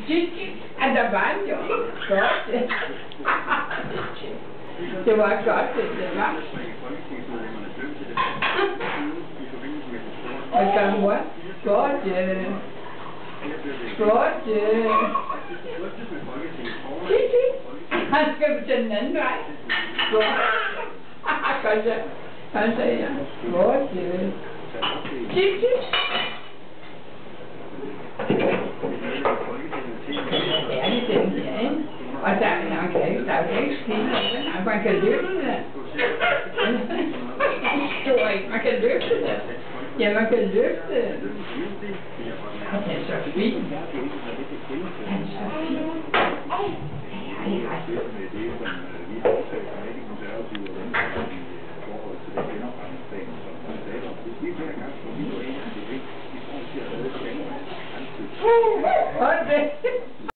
Der var den jo. Godt. Det var godt, det var. Hvad skal du have? Godt. Godt. Han skal til den anden vej. Godt. Godt så. Han sagde ja. Godt. Ja, det er den, ja. Og der er ikke skinner, man kan løfte det. Stor ikke, man kan løfte det. Ja, man kan løfte det. Han er så fin. Han er så fin. Hold det.